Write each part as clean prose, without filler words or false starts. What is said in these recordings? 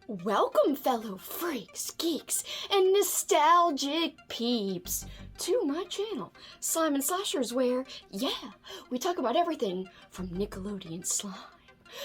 Welcome, fellow freaks, geeks, and nostalgic peeps, to my channel, Slime and Slashers, where, we talk about everything from Nickelodeon slime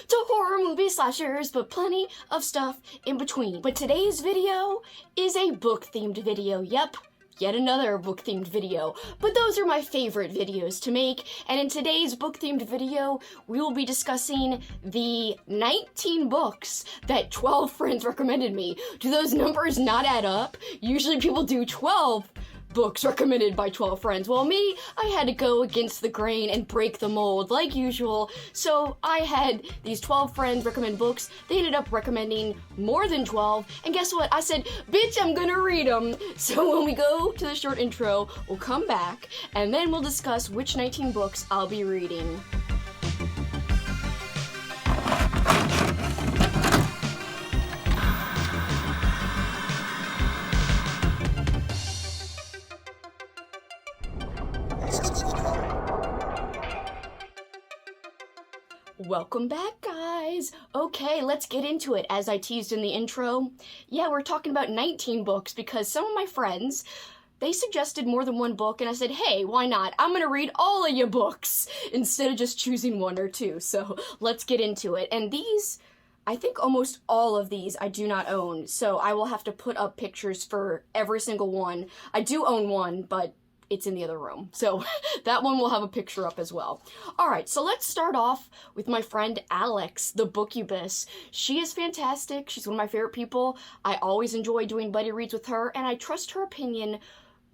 to horror movie slashers, but plenty of stuff in between. But today's video is a book-themed video, yet another book-themed video, but those are my favorite videos to make, and in today's book-themed video, we will be discussing the 19 books that 12 friends recommended me. Do those numbers not add up? Usually people do 12 books recommended by 12 friends. Well, me, I had to go against the grain and break the mold like usual. So I had these 12 friends recommend books. They ended up recommending more than 12. And guess what? I said, bitch, I'm gonna read them. So when we go to the short intro, we'll come back and then we'll discuss which 19 books I'll be reading. Welcome back, guys! Okay, let's get into it. As I teased in the intro, we're talking about 19 books because some of my friends, they suggested more than one book, and I said, hey, why not? I'm gonna read all of your books instead of just choosing one or two, so let's get into it. And these, I think almost all of these I do not own, so I will have to put up pictures for every single one. I do own one, but it's in the other room. So that one will have a picture up as well. All right, so let's start off with my friend Alex, the Bookubus. She is fantastic. She's one of my favorite people. I always enjoy doing buddy reads with her, and I trust her opinion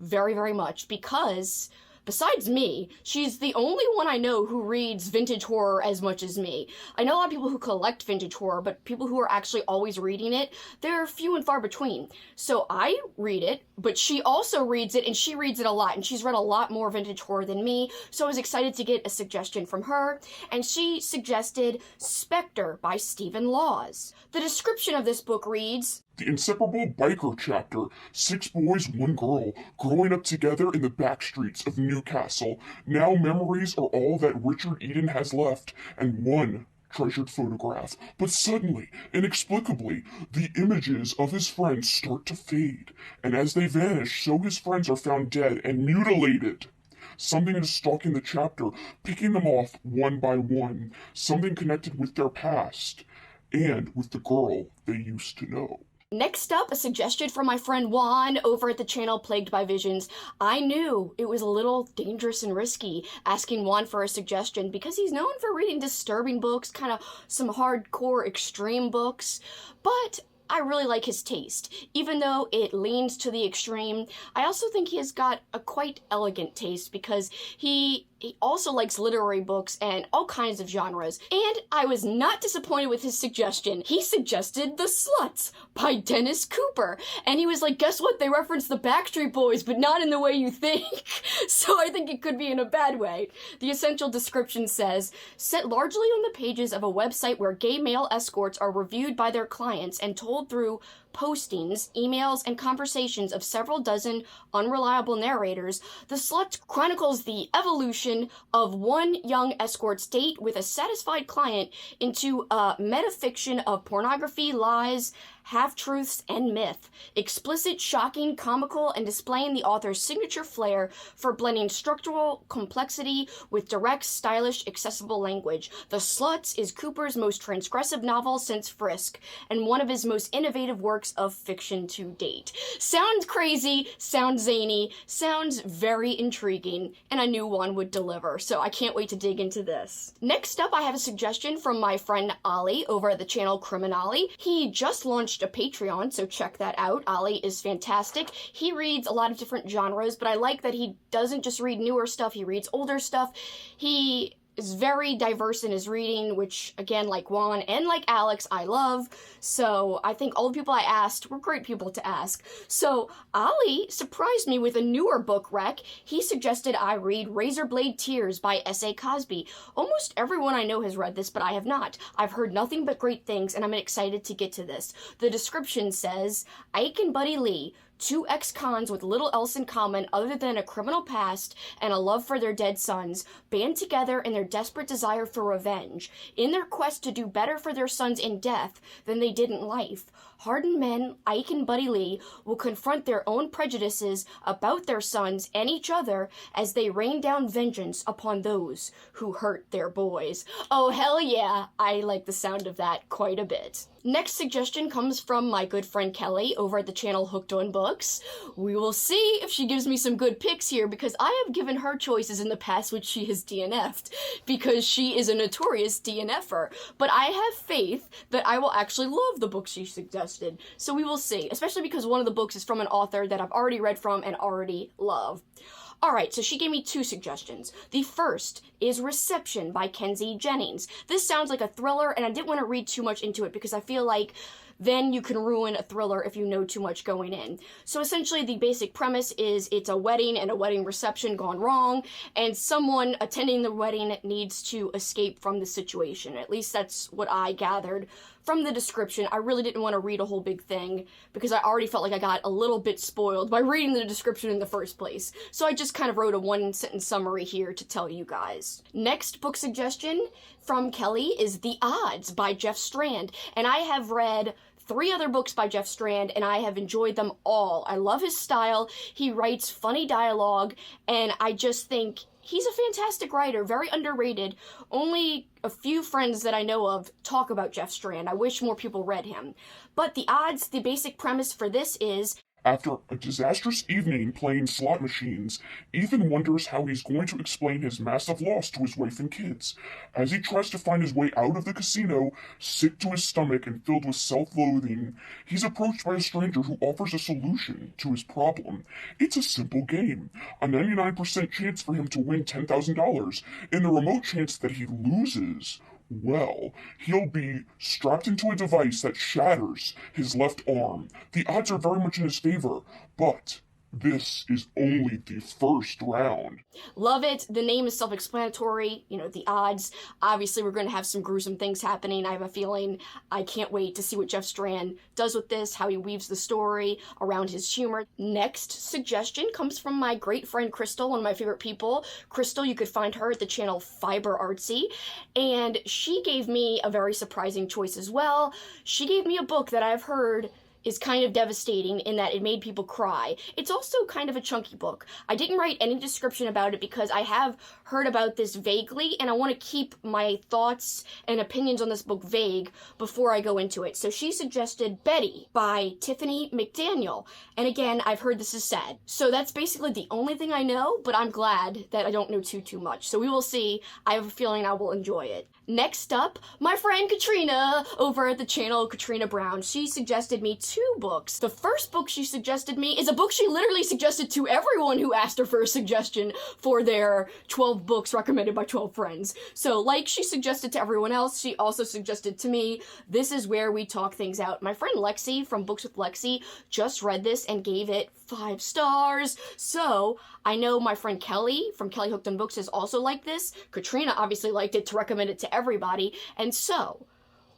very, very much because besides me, she's the only one I know who reads vintage horror as much as me. I know a lot of people who collect vintage horror, but people who are actually always reading it, they're few and far between. So I read it, but she also reads it, and she reads it a lot, and she's read a lot more vintage horror than me, so I was excited to get a suggestion from her, and she suggested Spectre by Stephen Laws. The description of this book reads, the inseparable biker chapter, 6 boys, 1 girl, growing up together in the back streets of Newcastle. Now memories are all that Richard Eden has left, and one treasured photograph. But suddenly, inexplicably, the images of his friends start to fade, and as they vanish, so his friends are found dead and mutilated. Something is stalking the chapter, picking them off one by one, something connected with their past, and with the girl they used to know. Next up, a suggestion from my friend Juan over at the channel Plagued by Visions. I knew it was a little dangerous and risky asking Juan for a suggestion because he's known for reading disturbing books, kind of some hardcore extreme books, but I really like his taste. Even though it leans to the extreme, I also think he has got a quite elegant taste because he also likes literary books and all kinds of genres. And I was not disappointed with his suggestion. He suggested The Sluts by Dennis Cooper. And he was like, guess what? They reference the Backstreet Boys, but not in the way you think. So I think it could be in a bad way. The essential description says, set largely on the pages of a website where gay male escorts are reviewed by their clients and told through postings, emails, and conversations of several dozen unreliable narrators, The Sluts chronicles the evolution of one young escort's date with a satisfied client into a metafiction of pornography, lies, half-truths, and myth. Explicit, shocking, comical, and displaying the author's signature flair for blending structural complexity with direct, stylish, accessible language. The Sluts is Cooper's most transgressive novel since Frisk, and one of his most innovative works of fiction to date. Sounds crazy, sounds zany, sounds very intriguing, and I knew Juan would deliver, so I can't wait to dig into this. Next up, I have a suggestion from my friend Ali over at the channel Criminali. He just launched a Patreon, so check that out. Ali is fantastic. He reads a lot of different genres, but I like that he doesn't just read newer stuff, he reads older stuff. He is very diverse in his reading, which, again, like Juan and like Alex, I love. So I think all the people I asked were great people to ask. So Ali surprised me with a newer book rec. He suggested I read Razorblade Tears by S.A. Cosby. Almost everyone I know has read this, but I have not. I've heard nothing but great things, and I'm excited to get to this. The description says, Ike and Buddy Lee, Two ex-cons with little else in common other than a criminal past and a love for their dead sons band together in their desperate desire for revenge, in their quest to do better for their sons in death than they did in life. Hardened men, Ike and Buddy Lee, will confront their own prejudices about their sons and each other as they rain down vengeance upon those who hurt their boys. Oh, hell yeah! I like the sound of that quite a bit. Next suggestion comes from my good friend Kelly over at the channel Hooked on Books. We will see if she gives me some good picks here, because I have given her choices in the past which she has DNF'd, because she is a notorious DNFer. But I have faith that I will actually love the books she suggested. So we will see, especially because one of the books is from an author that I've already read from and already love. Alright, so she gave me two suggestions. The first is Reception by Kenzie Jennings. This sounds like a thriller, and I didn't want to read too much into it because I feel like then you can ruin a thriller if you know too much going in. So essentially the basic premise is it's a wedding and a wedding reception gone wrong, and someone attending the wedding needs to escape from the situation. At least that's what I gathered from the description. I really didn't want to read a whole big thing because I already felt like I got a little bit spoiled by reading the description in the first place. So I just kind of wrote a one-sentence summary here to tell you guys. Next book suggestion from Kelly is The Odds by Jeff Strand, and I have read 3 other books by Jeff Strand, and I have enjoyed them all. I love his style. He writes funny dialogue, and I just think he's a fantastic writer, very underrated. Only a few friends that I know of talk about Jeff Strand. I wish more people read him. But The Odds, the basic premise for this is, after a disastrous evening playing slot machines, Ethan wonders how he's going to explain his massive loss to his wife and kids. As he tries to find his way out of the casino, sick to his stomach and filled with self-loathing, he's approached by a stranger who offers a solution to his problem. It's a simple game, a 99% chance for him to win $10,000, and the remote chance that he loses, well, he'll be strapped into a device that shatters his left arm. The odds are very much in his favor, but this is only the first round. Love it. The name is self-explanatory. You know, The Odds. Obviously, we're going to have some gruesome things happening. I have a feeling. I can't wait to see what Jeff Strand does with this, how he weaves the story around his humor. Next suggestion comes from my great friend Crystal, one of my favorite people. Crystal, you could find her at the channel Fiber Artsy, and she gave me a very surprising choice as well. She gave me a book that I've heard is kind of devastating in that it made people cry. It's also kind of a chunky book. I didn't write any description about it because I have heard about this vaguely, and I want to keep my thoughts and opinions on this book vague before I go into it. So she suggested Betty by Tiffany McDaniel. And again, I've heard this is sad. So that's basically the only thing I know, but I'm glad that I don't know too much. So we will see. I have a feeling I will enjoy it. Next up, my friend Katrina over at the channel Katrina Brown. She suggested me 2 books. The first book she suggested me is a book she literally suggested to everyone who asked her for a suggestion for their 12 books recommended by 12 friends. So like she suggested to everyone else, she also suggested to me, This Is Where We Talk Things Out. My friend Lexi from Books with Lexi just read this and gave it 5 stars. So I know my friend Kelly from Kelly Hooked on Books has also liked this. Katrina obviously liked it to recommend it to everybody. And so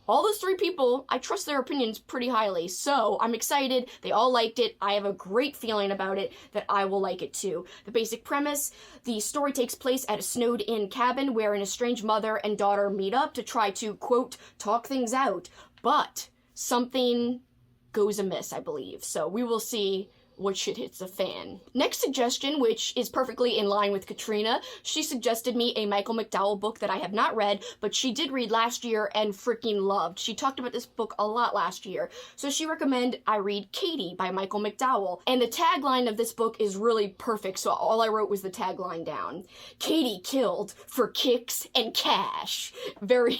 all those 3 people, I trust their opinions pretty highly, so I'm excited. They all liked it. I have a great feeling about it that I will like it too. The basic premise, the story takes place at a snowed-in cabin where an estranged mother and daughter meet up to try to, quote, talk things out. But something goes amiss, I believe. So we will see what shit hits the fan. Next suggestion, which is perfectly in line with Katrina, she suggested me a Michael McDowell book that I have not read, but she did read last year and freaking loved. She talked about this book a lot last year. So she recommended I read Katie by Michael McDowell. And the tagline of this book is really perfect, so all I wrote was the tagline down. Katie killed for kicks and cash. Very,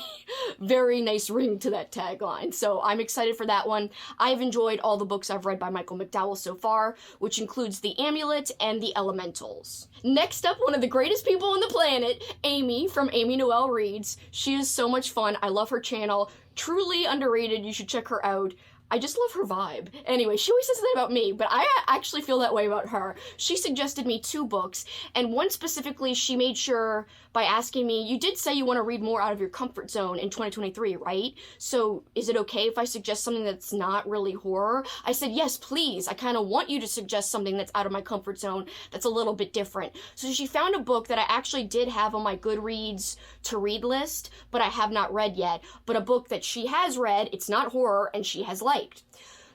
very nice ring to that tagline. So I'm excited for that one. I've enjoyed all the books I've read by Michael McDowell so far, which includes The Amulet and The Elementals. Next up, one of the greatest people on the planet, Amy from Amy Noel Reads. She is so much fun. I love her channel. Truly underrated. You should check her out. I just love her vibe. Anyway, she always says that about me, but I actually feel that way about her. She suggested me 2 books, and one specifically she made sure by asking me, you did say you want to read more out of your comfort zone in 2023, right? So is it okay if I suggest something that's not really horror? I said, yes, please. I kind of want you to suggest something that's out of my comfort zone that's a little bit different. So she found a book that I actually did have on my Goodreads to read list, but I have not read yet. But a book that she has read, it's not horror, and she has liked.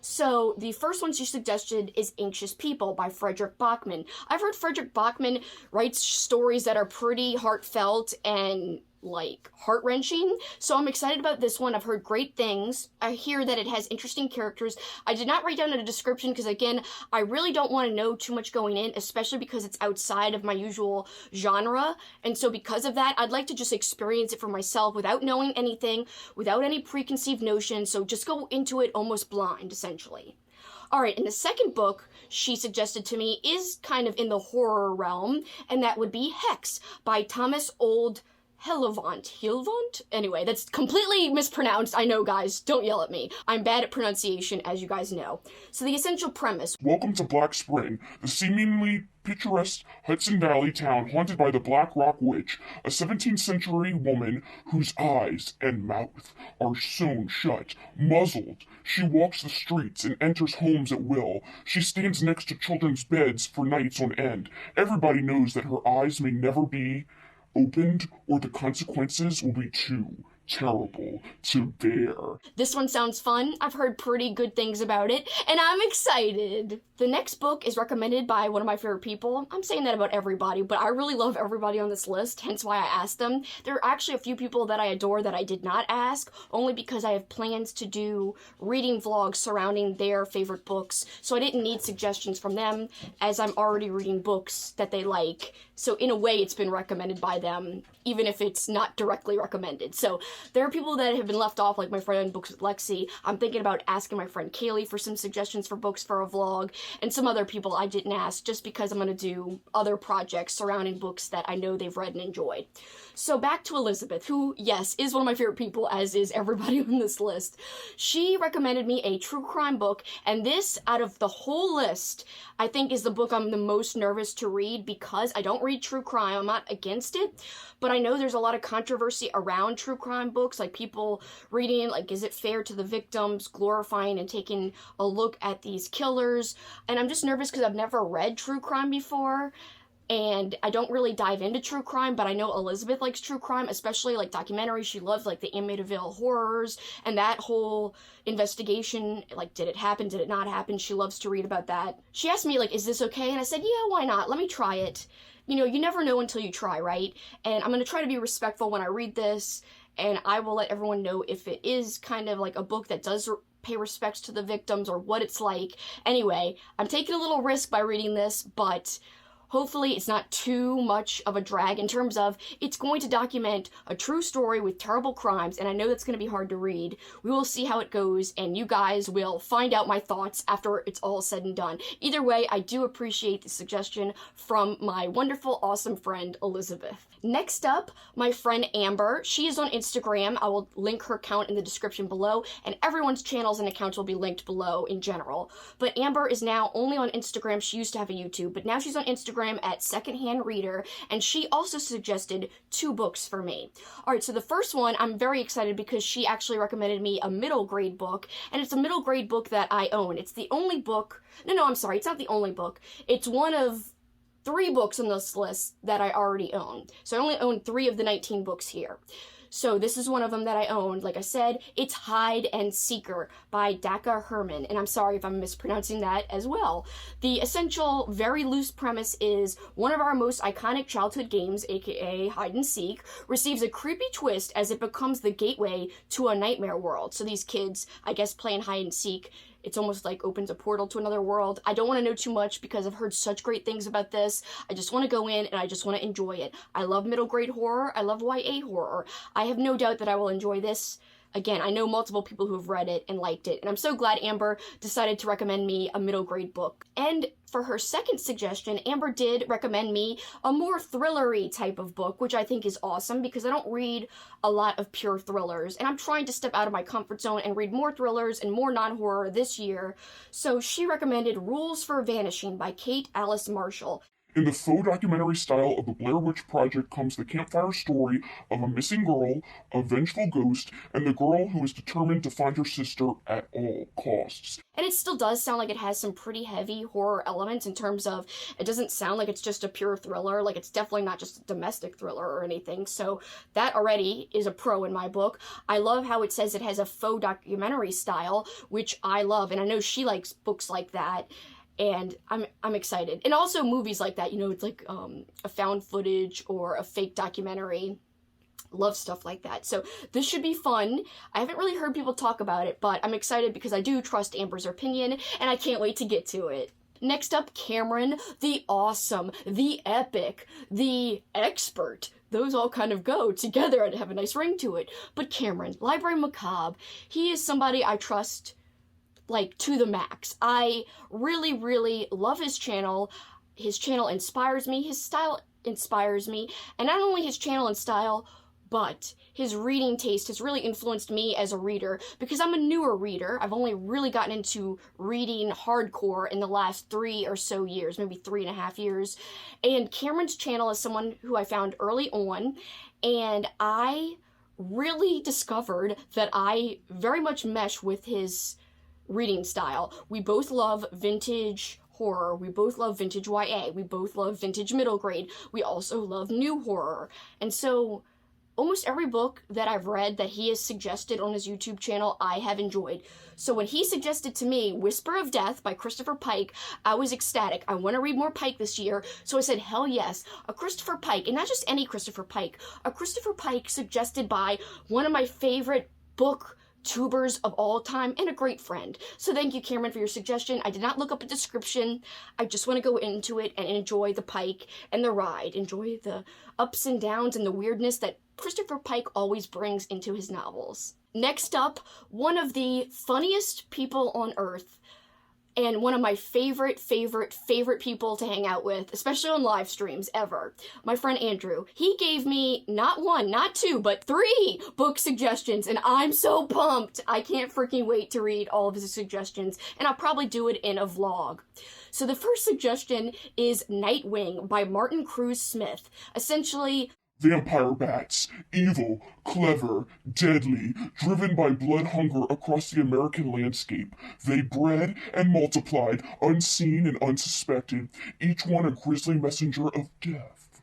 So the first one she suggested is Anxious People by Frederick Bachman. I've heard Frederick Bachman writes stories that are pretty heartfelt and like heart-wrenching, so I'm excited about this one. I've heard great things. I hear that it has interesting characters. I did not write down a description because, again, I really don't want to know too much going in, especially because it's outside of my usual genre, and so because of that, I'd like to just experience it for myself without knowing anything, without any preconceived notions, so just go into it almost blind, essentially. Alright, and the second book she suggested to me is kind of in the horror realm, and that would be Hex by Thomas Old Hillevant? Anyway, that's completely mispronounced. I know, guys. Don't yell at me. I'm bad at pronunciation, as you guys know. So the essential premise. Welcome to Black Spring, the seemingly picturesque Hudson Valley town haunted by the Black Rock Witch, a 17th century woman whose eyes and mouth are sewn shut, muzzled. She walks the streets and enters homes at will. She stands next to children's beds for nights on end. Everybody knows that her eyes may never be opened, or the consequences will be too terrible to bear. This one sounds fun. I've heard pretty good things about it, and I'm excited. The next book is recommended by one of my favorite people. I'm saying that about everybody, but I really love everybody on this list, hence why I asked them. There are actually a few people that I adore that I did not ask, only because I have plans to do reading vlogs surrounding their favorite books, so I didn't need suggestions from them, as I'm already reading books that they like. So in a way, it's been recommended by them, even if it's not directly recommended. So there are people that have been left off, like my friend Books with Lexi. I'm thinking about asking my friend Kaylee for some suggestions for books for a vlog, and some other people I didn't ask, just because I'm going to do other projects surrounding books that I know they've read and enjoyed. So back to Elizabeth, who, yes, is one of my favorite people, as is everybody on this list. She recommended me a true crime book, and this, out of the whole list, I think is the book I'm the most nervous to read, because I don't read true crime. I'm not against it, but I know there's a lot of controversy around true crime books, like people reading, like, is it fair to the victims, glorifying and taking a look at these killers, and I'm just nervous because I've never read true crime before, and I don't really dive into true crime, but I know Elizabeth likes true crime, especially, like, documentaries. She loves, like, the Amityville horrors, and that whole investigation, like, did it happen, did it not happen? She loves to read about that. She asked me, like, is this okay? And I said, yeah, why not? Let me try it. You know, you never know until you try, right? And I'm going to try to be respectful when I read this, and I will let everyone know if it is kind of like a book that does pay respects to the victims or what it's like. Anyway, I'm taking a little risk by reading this, but hopefully it's not too much of a drag in terms of it's going to document a true story with terrible crimes, and I know that's going to be hard to read. We will see how it goes, and you guys will find out my thoughts after it's all said and done. Either way, I do appreciate the suggestion from my wonderful, awesome friend, Elizabeth. Next up, my friend Amber. She is on Instagram. I will link her account in the description below, and everyone's channels and accounts will be linked below in general. But Amber is now only on Instagram. She used to have a YouTube, but now she's on Instagram at Secondhand Reader, and she also suggested 2 books for me. Alright, so the first one, I'm very excited because she actually recommended me a middle grade book, and it's a middle grade book that I own. It's the only book, no, I'm sorry, it's not the only book. It's one of 3 books on this list that I already own. So I only own 3 of the 19 books here. So this is one of them that I owned. Like I said, it's Hide and Seeker by Daka Herman, and I'm sorry if I'm mispronouncing that as well. The essential, very loose premise is one of our most iconic childhood games, aka Hide and Seek, receives a creepy twist as it becomes the gateway to a nightmare world. So these kids, I guess, playing Hide and Seek, it's almost like opens a portal to another world. I don't want to know too much because I've heard such great things about this. I just want to go in and I just want to enjoy it. I love middle grade horror. I love YA horror. I have no doubt that I will enjoy this. again, I know multiple people who have read it and liked it, and I'm so glad Amber decided to recommend me a middle grade book. And for her second suggestion, Amber did recommend me a more thrillery type of book, which I think is awesome because I don't read a lot of pure thrillers, and I'm trying to step out of my comfort zone and read more thrillers and more non-horror this year. So she recommended Rules for Vanishing by Kate Alice Marshall. In the faux documentary style of the Blair Witch Project comes the campfire story of a missing girl, a vengeful ghost, and the girl who is determined to find her sister at all costs. And it still does sound like it has some pretty heavy horror elements in terms of, it doesn't sound like it's just a pure thriller, like it's definitely not just a domestic thriller or anything, so that already is a pro in my book. I love how it says it has a faux documentary style, which I love, and I know she likes books like that. And I'm excited. And also movies like that, you know, it's like a found footage or a fake documentary. Love stuff like that. So this should be fun. I haven't really heard people talk about it, but I'm excited because I do trust Amber's opinion, and I can't wait to get to it. Next up, Cameron, the awesome, the epic, the expert. Those all kind of go together and have a nice ring to it. But Cameron, Library Macabre, he is somebody I trust like to the max. I really, really love his channel. His channel inspires me. His style inspires me. And not only his channel and style, but his reading taste has really influenced me as a reader because I'm a newer reader. I've only really gotten into reading hardcore in the last 3 or so years, maybe 3.5 years. And Cameron's channel is someone who I found early on, and I really discovered that I very much mesh with his reading style. We both love vintage horror. We both love vintage YA. We both love vintage middle grade. We also love new horror. And so almost every book that I've read that he has suggested on his YouTube channel, I have enjoyed. So when he suggested to me Whisper of Death by Christopher Pike, I was ecstatic. I want to read more Pike this year. So I said, hell yes, a Christopher Pike, and not just any Christopher Pike, a Christopher Pike suggested by one of my favorite book tubers of all time and a great friend. So thank you, Cameron, for your suggestion. I did not look up a description. I just want to go into it and enjoy the Pike and the ride, enjoy the ups and downs and the weirdness that Christopher Pike always brings into his novels. Next up, one of the funniest people on earth, and one of my favorite people to hang out with, especially on live streams ever, my friend Andrew. He gave me not 1, not 2, but 3 book suggestions, and I'm so pumped. I can't freaking wait to read all of his suggestions, and I'll probably do it in a vlog. So the first suggestion is Nightwing by Martin Cruz Smith. Essentially, Vampire bats, evil, clever, deadly, driven by blood hunger across the American landscape. They bred and multiplied, unseen and unsuspected, each one a grisly messenger of death.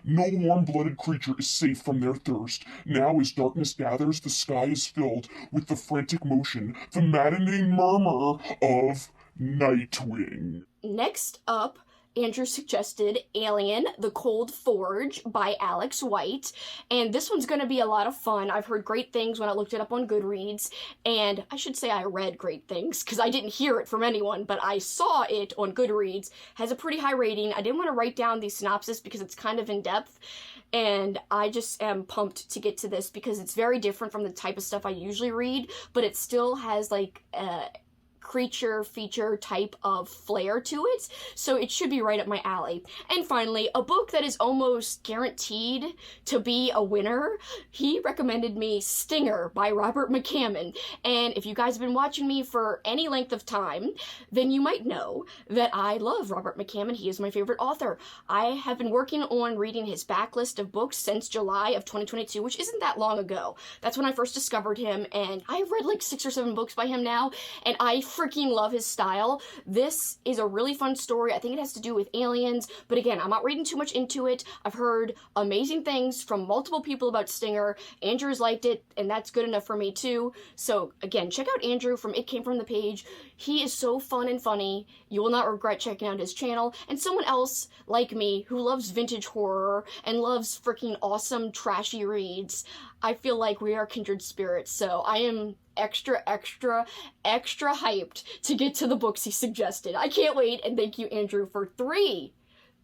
No warm-blooded creature is safe from their thirst. Now as darkness gathers, the sky is filled with the frantic motion, the maddening murmur of Nightwing. Next up, Andrew suggested Alien, The Cold Forge by Alex White, and this one's going to be a lot of fun. I've heard great things when I looked it up on Goodreads, and I should say I read great things, because I didn't hear it from anyone, but I saw it on Goodreads. Has a pretty high rating. I didn't want to write down the synopsis because it's kind of in-depth, and I just am pumped to get to this because it's very different from the type of stuff I usually read, but it still has, like, creature feature type of flair to it, so it should be right up my alley. And finally, a book that is almost guaranteed to be a winner. He recommended me Stinger by Robert McCammon, and if you guys have been watching me for any length of time, then you might know that I love Robert McCammon. He is my favorite author. I have been working on reading his backlist of books since July of 2022, which isn't that long ago. That's when I first discovered him, and I've read like 6 or 7 books by him now, and I freaking love his style. This is a really fun story. I think it has to do with aliens, but again, I'm not reading too much into it. I've heard amazing things from multiple people about Stinger. Andrew's liked it, and that's good enough for me too. So again, check out Andrew from It Came From the Page. He is so fun and funny. You will not regret checking out his channel. And someone else like me who loves vintage horror and loves freaking awesome trashy reads. I feel like we are kindred spirits, so I am extra hyped to get to the books he suggested. I can't wait, and thank you, Andrew, for three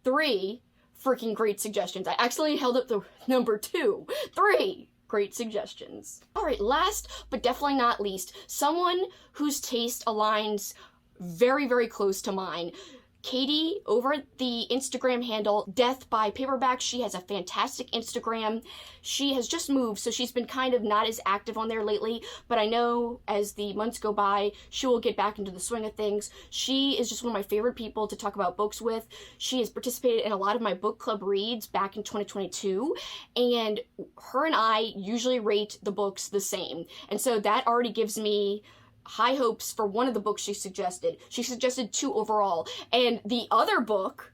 freaking great suggestions. I accidentally held up the number 2. 3 Great suggestions. All right, last but definitely not least, someone whose taste aligns very, very close to mine. Katie, over at the Instagram handle Death by Paperback, she has a fantastic Instagram. She has just moved, so she's been kind of not as active on there lately, but I know as the months go by, she will get back into the swing of things. She is just one of my favorite people to talk about books with. She has participated in a lot of my book club reads back in 2022, and her and I usually rate the books the same. And so that already gives me high hopes for one of the books she suggested. She suggested 2 overall, and the other book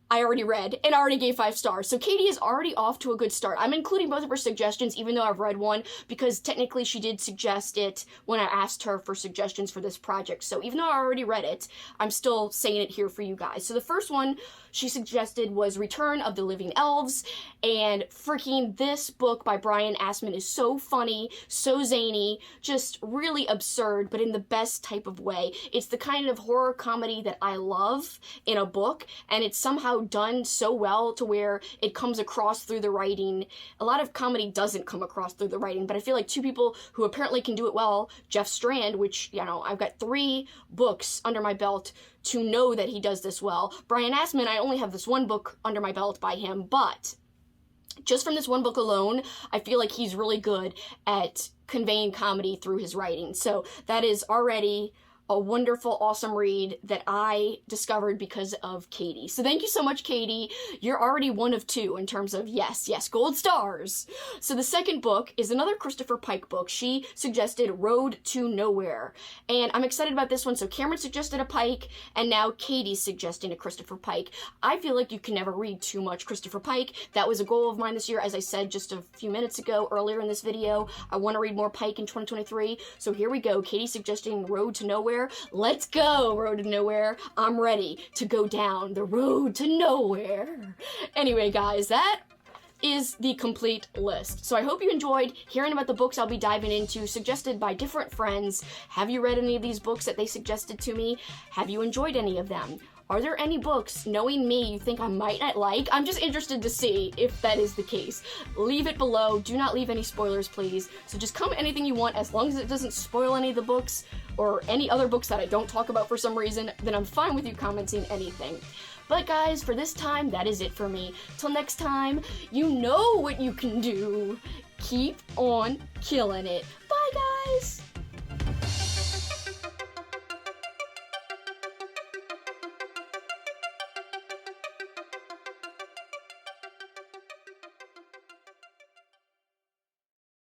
I already read and already gave 5 stars. So Katie is already off to a good start. I'm including both of her suggestions, even though I've read one, because technically she did suggest it when I asked her for suggestions for this project. So even though I already read it, I'm still saying it here for you guys. So the first one she suggested was Return of the Living Elves, and freaking this book by Brian Assman is so funny, so zany, just really absurd, but in the best type of way. It's the kind of horror comedy that I love in a book, and it's somehow done so well to where it comes across through the writing. A lot of comedy doesn't come across through the writing, but I feel like 2 people who apparently can do it well, Jeff Strand, which, you know, I've got 3 books under my belt to know that he does this well. Brian Assman, I only have this 1 book under my belt by him, but just from this 1 book alone, I feel like he's really good at conveying comedy through his writing. So that is already a wonderful, awesome read that I discovered because of Katie. So thank you so much, Katie. You're already 1 of 2 in terms of yes, gold stars. So the second book is another Christopher Pike book. She suggested Road to Nowhere, and I'm excited about this one. So Cameron suggested a Pike, and now Katie's suggesting a Christopher Pike. I feel like you can never read too much Christopher Pike. That was a goal of mine this year, as I said just a few minutes ago earlier in this video. I want to read more Pike in 2023, so here we go. Katie suggesting Road to Nowhere. Let's go, Road to Nowhere. I'm ready to go down the road to nowhere. Anyway, guys, that is the complete list. So I hope you enjoyed hearing about the books I'll be diving into, suggested by different friends. Have you read any of these books that they suggested to me? Have you enjoyed any of them? Are there any books, knowing me, you think I might not like? I'm just interested to see if that is the case. Leave it below. Do not leave any spoilers, please. So just comment anything you want, as long as it doesn't spoil any of the books or any other books that I don't talk about for some reason, then I'm fine with you commenting anything. But guys, for this time, that is it for me. Till next time, you know what you can do. Keep on killing it. Bye, guys!